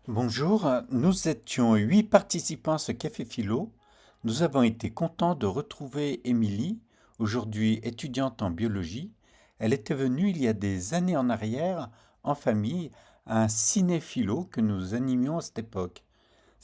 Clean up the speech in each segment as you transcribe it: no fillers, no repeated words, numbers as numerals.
Bonjour, nous étions 8 participants à ce café philo. Nous avons été contents de retrouver Émilie, aujourd'hui étudiante en biologie. Elle était venue il y a des années en arrière, en famille, à un ciné-philo que nous animions à cette époque.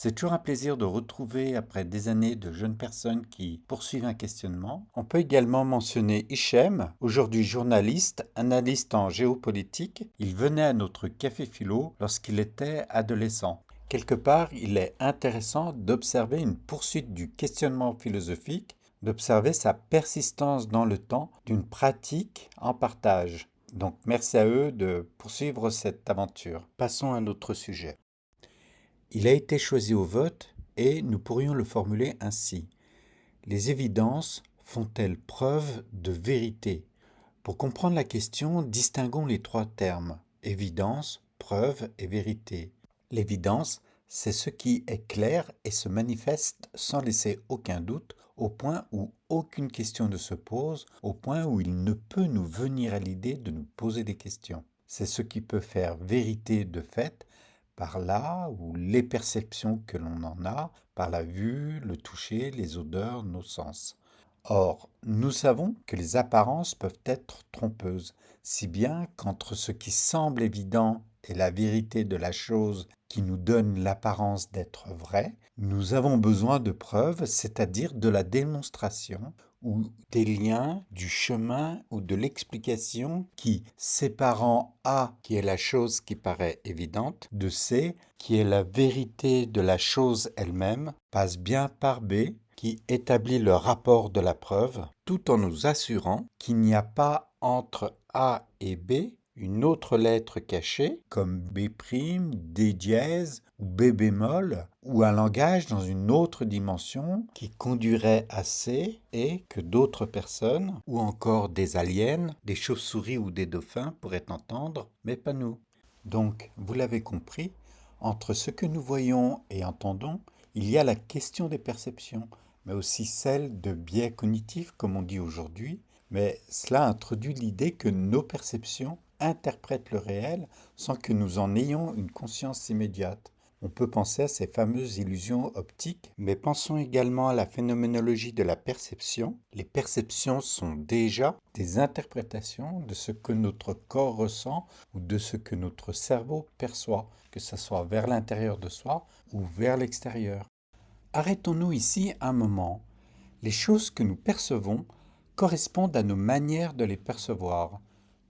C'est toujours un plaisir de retrouver, après des années, de jeunes personnes qui poursuivent un questionnement. On peut également mentionner Hichem, aujourd'hui journaliste, analyste en géopolitique. Il venait à notre café philo lorsqu'il était adolescent. Quelque part, il est intéressant d'observer une poursuite du questionnement philosophique, d'observer sa persistance dans le temps d'une pratique en partage. Donc merci à eux de poursuivre cette aventure. Passons à un autre sujet. Il a été choisi au vote et nous pourrions le formuler ainsi. Les évidences font-elles preuve de vérité? Pour comprendre la question, distinguons les trois termes, évidence, preuve et vérité. L'évidence, c'est ce qui est clair et se manifeste sans laisser aucun doute, au point où aucune question ne se pose, au point où il ne peut nous venir à l'idée de nous poser des questions. C'est ce qui peut faire vérité de fait par là où les perceptions que l'on en a, par la vue, le toucher, les odeurs, nos sens. Or, nous savons que les apparences peuvent être trompeuses, si bien qu'entre ce qui semble évident et la vérité de la chose qui nous donne l'apparence d'être vraie, nous avons besoin de preuves, c'est-à-dire de la démonstration ou des liens, du chemin ou de l'explication qui, séparant A, qui est la chose qui paraît évidente, de C, qui est la vérité de la chose elle-même, passe bien par B, qui établit le rapport de la preuve, tout en nous assurant qu'il n'y a pas entre A et B une autre lettre cachée, comme B', D dièse ou B bémol, ou un langage dans une autre dimension qui conduirait à C et que d'autres personnes, ou encore des aliens, des chauves-souris ou des dauphins pourraient entendre, mais pas nous. Donc, vous l'avez compris, entre ce que nous voyons et entendons, il y a la question des perceptions, mais aussi celle de biais cognitifs, comme on dit aujourd'hui, mais cela introduit l'idée que nos perceptions interprètent le réel sans que nous en ayons une conscience immédiate. On peut penser à ces fameuses illusions optiques, mais pensons également à la phénoménologie de la perception. Les perceptions sont déjà des interprétations de ce que notre corps ressent ou de ce que notre cerveau perçoit, que ce soit vers l'intérieur de soi ou vers l'extérieur. Arrêtons-nous ici un moment. Les choses que nous percevons correspondent à nos manières de les percevoir.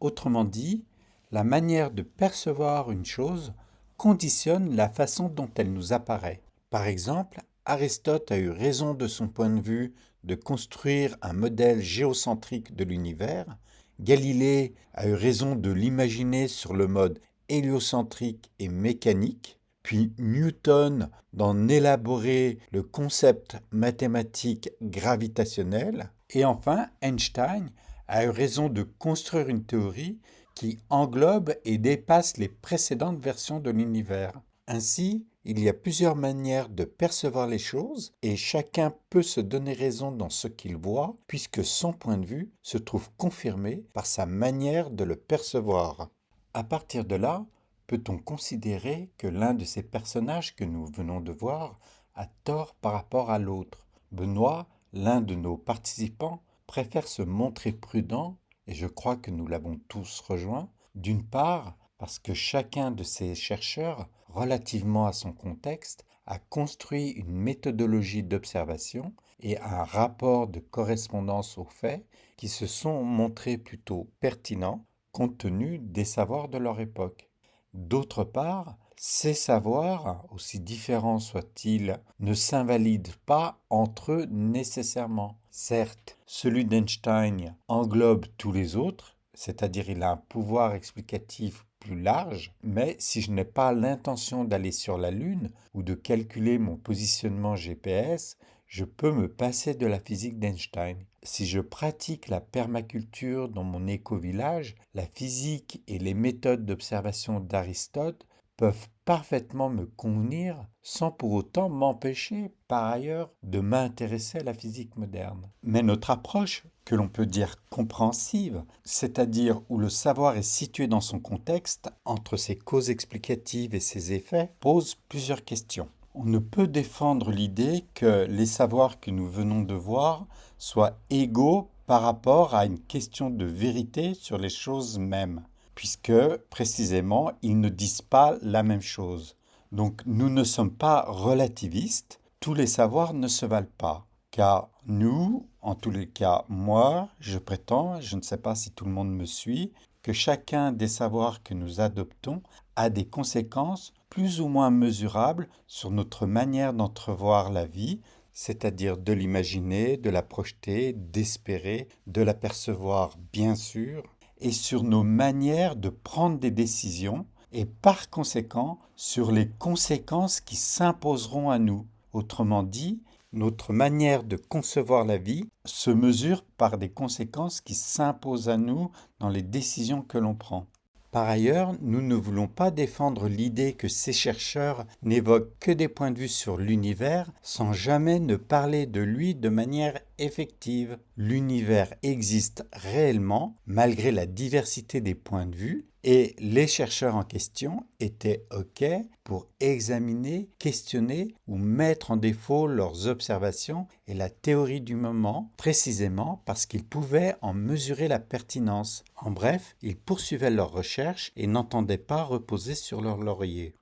Autrement dit, la manière de percevoir une chose conditionne la façon dont elle nous apparaît. Par exemple, Aristote a eu raison de son point de vue de construire un modèle géocentrique de l'univers, Galilée a eu raison de l'imaginer sur le mode héliocentrique et mécanique, puis Newton d'en élaborer le concept mathématique gravitationnel, et enfin Einstein a eu raison de construire une théorie qui englobe et dépasse les précédentes versions de l'univers. Ainsi, il y a plusieurs manières de percevoir les choses et chacun peut se donner raison dans ce qu'il voit puisque son point de vue se trouve confirmé par sa manière de le percevoir. À partir de là, peut-on considérer que l'un de ces personnages que nous venons de voir a tort par rapport à l'autre? Benoît, l'un de nos participants, préfère se montrer prudent, et je crois que nous l'avons tous rejoint, d'une part parce que chacun de ces chercheurs, relativement à son contexte, a construit une méthodologie d'observation et un rapport de correspondance aux faits qui se sont montrés plutôt pertinents compte tenu des savoirs de leur époque. D'autre part, ces savoirs, aussi différents soient-ils, ne s'invalident pas entre eux nécessairement. Certes, celui d'Einstein englobe tous les autres, c'est-à-dire il a un pouvoir explicatif plus large, mais si je n'ai pas l'intention d'aller sur la Lune ou de calculer mon positionnement GPS, je peux me passer de la physique d'Einstein. Si je pratique la permaculture dans mon éco-village, la physique et les méthodes d'observation d'Aristote peuvent parfaitement me convenir sans pour autant m'empêcher, par ailleurs, de m'intéresser à la physique moderne. Mais notre approche, que l'on peut dire compréhensive, c'est-à-dire où le savoir est situé dans son contexte, entre ses causes explicatives et ses effets, pose plusieurs questions. On ne peut défendre l'idée que les savoirs que nous venons de voir soient égaux par rapport à une question de vérité sur les choses mêmes, puisque précisément ils ne disent pas la même chose. Donc nous ne sommes pas relativistes, tous les savoirs ne se valent pas, car nous, en tous les cas moi, je prétends, je ne sais pas si tout le monde me suit, que chacun des savoirs que nous adoptons a des conséquences plus ou moins mesurables sur notre manière d'entrevoir la vie, c'est-à-dire de l'imaginer, de la projeter, d'espérer, de la percevoir bien sûr, et sur nos manières de prendre des décisions, et par conséquent sur les conséquences qui s'imposeront à nous. Autrement dit, notre manière de concevoir la vie se mesure par des conséquences qui s'imposent à nous dans les décisions que l'on prend. Par ailleurs, nous ne voulons pas défendre l'idée que ces chercheurs n'évoquent que des points de vue sur l'univers sans jamais ne parler de lui de manière effective. L'univers existe réellement malgré la diversité des points de vue et les chercheurs en question étaient OK pour examiner, questionner ou mettre en défaut leurs observations et la théorie du moment, précisément parce qu'ils pouvaient en mesurer la pertinence. En bref, ils poursuivaient leurs recherches et n'entendaient pas reposer sur leur laurier.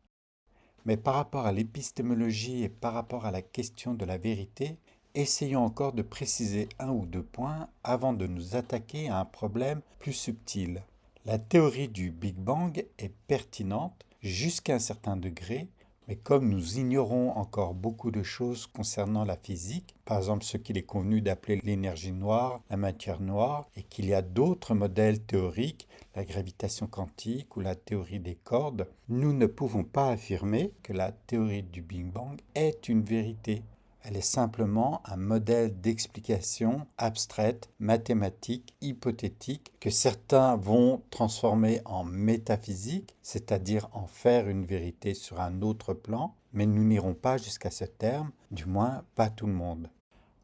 Mais par rapport à l'épistémologie et par rapport à la question de la vérité, essayons encore de préciser un ou deux points avant de nous attaquer à un problème plus subtil. La théorie du Big Bang est pertinente jusqu'à un certain degré, mais comme nous ignorons encore beaucoup de choses concernant la physique, par exemple ce qu'il est convenu d'appeler l'énergie noire, la matière noire, et qu'il y a d'autres modèles théoriques, la gravitation quantique ou la théorie des cordes, nous ne pouvons pas affirmer que la théorie du Big Bang est une vérité. Elle est simplement un modèle d'explication abstraite, mathématique, hypothétique, que certains vont transformer en métaphysique, c'est-à-dire en faire une vérité sur un autre plan, mais nous n'irons pas jusqu'à ce terme, du moins pas tout le monde.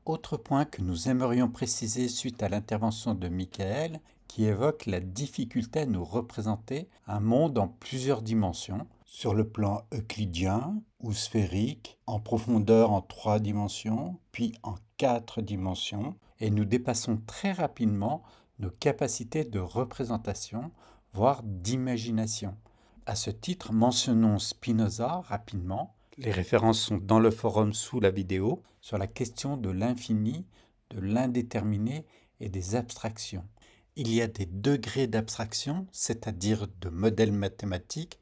Autre point que nous aimerions préciser suite à l'intervention de Michael, qui évoque la difficulté à nous représenter un monde en plusieurs dimensions, sur le plan euclidien ou sphérique, en profondeur en 3 dimensions, puis en 4 dimensions, et nous dépassons très rapidement nos capacités de représentation, voire d'imagination. À ce titre, mentionnons Spinoza rapidement. Les références sont dans le forum sous la vidéo sur la question de l'infini, de l'indéterminé et des abstractions. Il y a des degrés d'abstraction, c'est-à-dire de modèles mathématiques,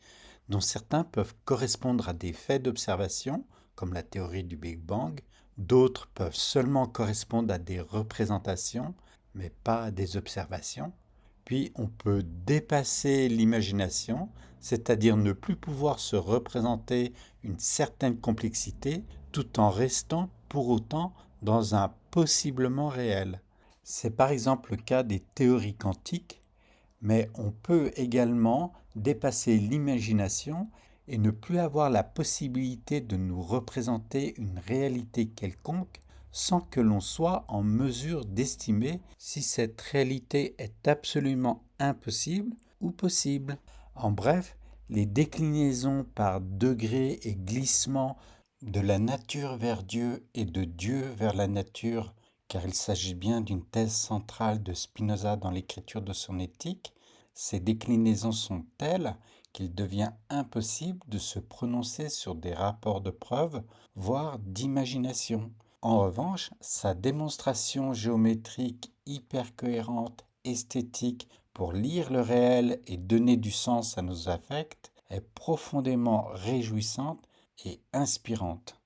dont certains peuvent correspondre à des faits d'observation, comme la théorie du Big Bang, d'autres peuvent seulement correspondre à des représentations, mais pas à des observations. Puis on peut dépasser l'imagination, c'est-à-dire ne plus pouvoir se représenter une certaine complexité tout en restant pour autant dans un possiblement réel. C'est par exemple le cas des théories quantiques, mais on peut également dépasser l'imagination et ne plus avoir la possibilité de nous représenter une réalité quelconque sans que l'on soit en mesure d'estimer si cette réalité est absolument impossible ou possible. En bref, les déclinaisons par degrés et glissements de la nature vers Dieu et de Dieu vers la nature, car il s'agit bien d'une thèse centrale de Spinoza dans l'écriture de son éthique, ces déclinaisons sont telles qu'il devient impossible de se prononcer sur des rapports de preuve, voire d'imagination. En revanche, sa démonstration géométrique hyper cohérente, esthétique, pour lire le réel et donner du sens à nos affects, est profondément réjouissante et inspirante.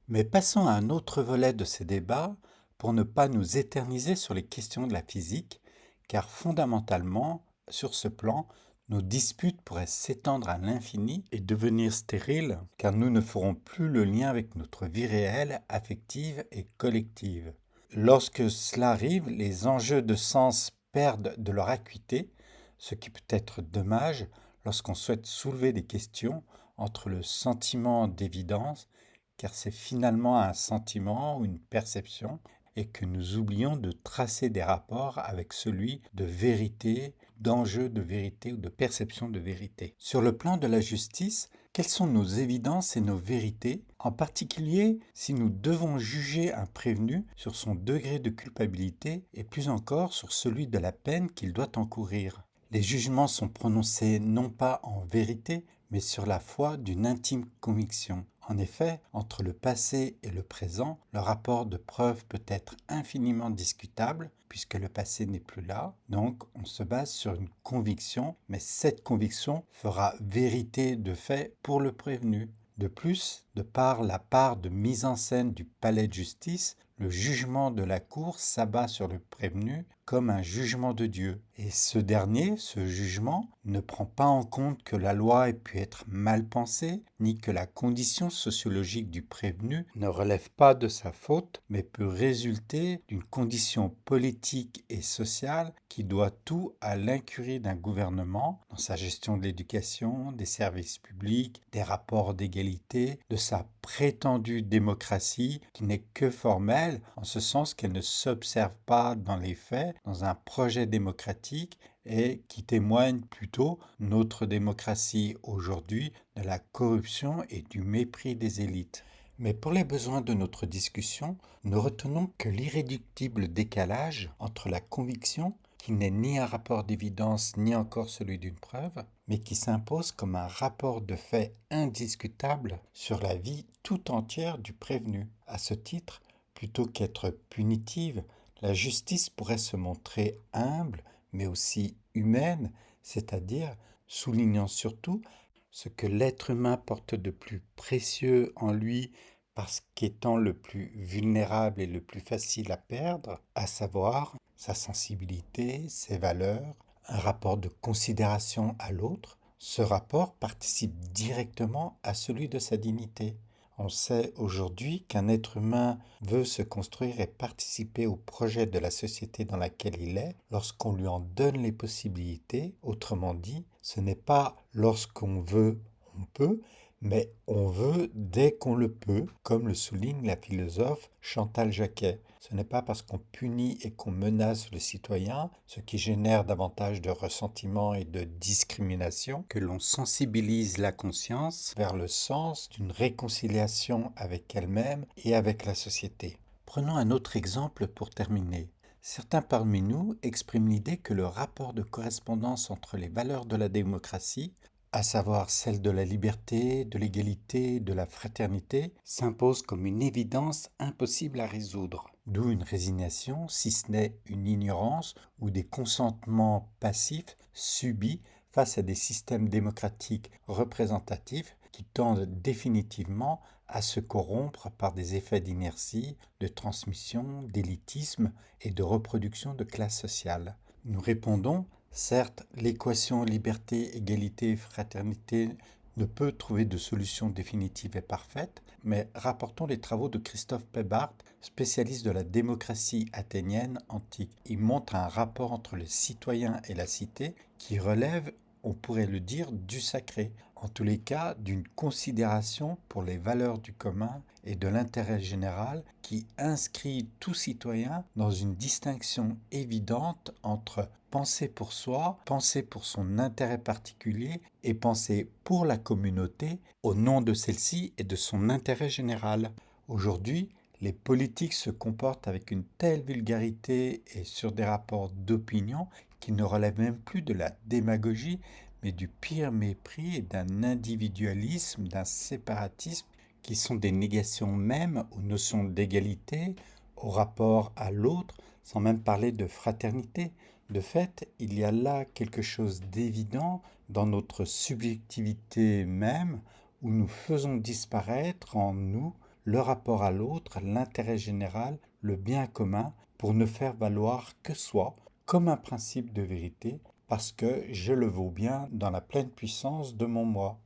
Mais passons à un autre volet de ces débats pour ne pas nous éterniser sur les questions de la physique, car fondamentalement, sur ce plan, nos disputes pourraient s'étendre à l'infini et devenir stériles, car nous ne ferons plus le lien avec notre vie réelle, affective et collective. Lorsque cela arrive, les enjeux de sens perdent de leur acuité, ce qui peut être dommage lorsqu'on souhaite soulever des questions entre le sentiment d'évidence, car c'est finalement un sentiment ou une perception, et que nous oublions de tracer des rapports avec celui de vérité, d'enjeu de vérité ou de perception de vérité. Sur le plan de la justice, quelles sont nos évidences et nos vérités, en particulier si nous devons juger un prévenu sur son degré de culpabilité et plus encore sur celui de la peine qu'il doit encourir? Les jugements sont prononcés non pas en vérité, mais sur la foi d'une intime conviction. En effet, entre le passé et le présent, le rapport de preuve peut être infiniment discutable, puisque le passé n'est plus là. Donc, on se base sur une conviction, mais cette conviction fera vérité de fait pour le prévenu. De plus, de par la part de mise en scène du palais de justice, le jugement de la cour s'abat sur le prévenu comme un jugement de Dieu. Et ce dernier, ce jugement, ne prend pas en compte que la loi ait pu être mal pensée, ni que la condition sociologique du prévenu ne relève pas de sa faute, mais peut résulter d'une condition politique et sociale qui doit tout à l'incurie d'un gouvernement dans sa gestion de l'éducation, des services publics, des rapports d'égalité, de sa prétendue démocratie qui n'est que formelle, en ce sens qu'elle ne s'observe pas dans les faits, dans un projet démocratique et qui témoigne plutôt, notre démocratie aujourd'hui, de la corruption et du mépris des élites. Mais pour les besoins de notre discussion, nous retenons que l'irréductible décalage entre la conviction, qui n'est ni un rapport d'évidence ni encore celui d'une preuve, mais qui s'impose comme un rapport de fait indiscutable sur la vie tout entière du prévenu. À ce titre, plutôt qu'être punitive, la justice pourrait se montrer humble, mais aussi humaine, c'est-à-dire soulignant surtout ce que l'être humain porte de plus précieux en lui parce qu'étant le plus vulnérable et le plus facile à perdre, à savoir sa sensibilité, ses valeurs, un rapport de considération à l'autre. Ce rapport participe directement à celui de sa dignité. On sait aujourd'hui qu'un être humain veut se construire et participer au projet de la société dans laquelle il est lorsqu'on lui en donne les possibilités. Autrement dit, ce n'est pas lorsqu'on veut, on peut, mais on veut dès qu'on le peut, comme le souligne la philosophe Chantal Jacquet. Ce n'est pas parce qu'on punit et qu'on menace le citoyen, ce qui génère davantage de ressentiment et de discrimination, que l'on sensibilise la conscience vers le sens d'une réconciliation avec elle-même et avec la société. Prenons un autre exemple pour terminer. Certains parmi nous expriment l'idée que le rapport de correspondance entre les valeurs de la démocratie, à savoir celle de la liberté, de l'égalité, de la fraternité, s'impose comme une évidence impossible à résoudre. D'où une résignation, si ce n'est une ignorance ou des consentements passifs subis face à des systèmes démocratiques représentatifs qui tendent définitivement à se corrompre par des effets d'inertie, de transmission, d'élitisme et de reproduction de classes sociales. Nous répondons, certes, l'équation liberté, égalité, fraternité ne peut trouver de solution définitive et parfaite, mais rapportons les travaux de Christophe Pebart, spécialiste de la démocratie athénienne antique. Il montre un rapport entre le citoyen et la cité qui relève, on pourrait le dire, du sacré, en tous les cas d'une considération pour les valeurs du commun et de l'intérêt général qui inscrit tout citoyen dans une distinction évidente entre penser pour soi, penser pour son intérêt particulier et penser pour la communauté au nom de celle-ci et de son intérêt général. Aujourd'hui, les politiques se comportent avec une telle vulgarité et sur des rapports d'opinion qui ne relèvent même plus de la démagogie, mais du pire mépris et d'un individualisme, d'un séparatisme qui sont des négations même aux notions d'égalité, au rapport à l'autre, sans même parler de fraternité. De fait, il y a là quelque chose d'évident dans notre subjectivité même, où nous faisons disparaître en nous le rapport à l'autre, l'intérêt général, le bien commun, pour ne faire valoir que soi, comme un principe de vérité, parce que je le vaux bien dans la pleine puissance de mon moi.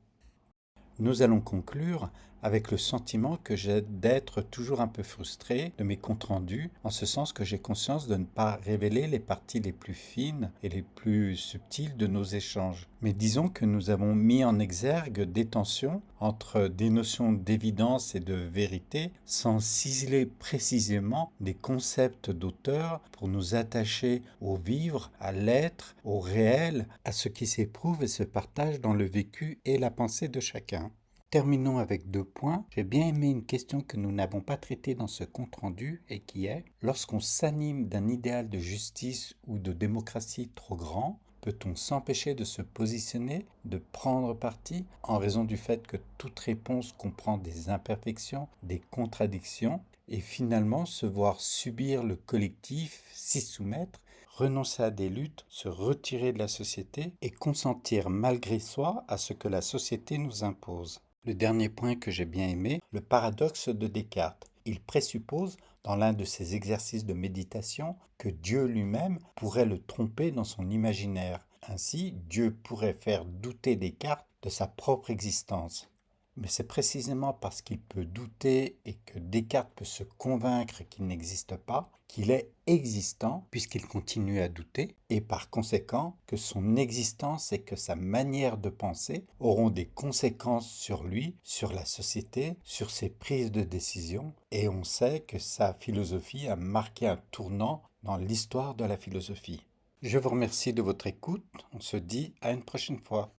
Nous allons conclure avec le sentiment que j'ai d'être toujours un peu frustré de mes comptes rendus, en ce sens que j'ai conscience de ne pas révéler les parties les plus fines et les plus subtiles de nos échanges. Mais disons que nous avons mis en exergue des tensions entre des notions d'évidence et de vérité sans ciseler précisément des concepts d'auteur pour nous attacher au vivre, à l'être, au réel, à ce qui s'éprouve et se partage dans le vécu et la pensée de chacun. Terminons avec 2 points. J'ai bien aimé une question que nous n'avons pas traitée dans ce compte-rendu et qui est, lorsqu'on s'anime d'un idéal de justice ou de démocratie trop grand, peut-on s'empêcher de se positionner, de prendre parti, en raison du fait que toute réponse comprend des imperfections, des contradictions, et finalement se voir subir le collectif, s'y soumettre, renoncer à des luttes, se retirer de la société et consentir malgré soi à ce que la société nous impose. Le dernier point que j'ai bien aimé, le paradoxe de Descartes. Il présuppose, dans l'un de ses exercices de méditation, que Dieu lui-même pourrait le tromper dans son imaginaire. Ainsi, Dieu pourrait faire douter Descartes de sa propre existence. Mais c'est précisément parce qu'il peut douter et que Descartes peut se convaincre qu'il n'existe pas, qu'il est existant puisqu'il continue à douter, et par conséquent que son existence et que sa manière de penser auront des conséquences sur lui, sur la société, sur ses prises de décision, et on sait que sa philosophie a marqué un tournant dans l'histoire de la philosophie. Je vous remercie de votre écoute, on se dit à une prochaine fois.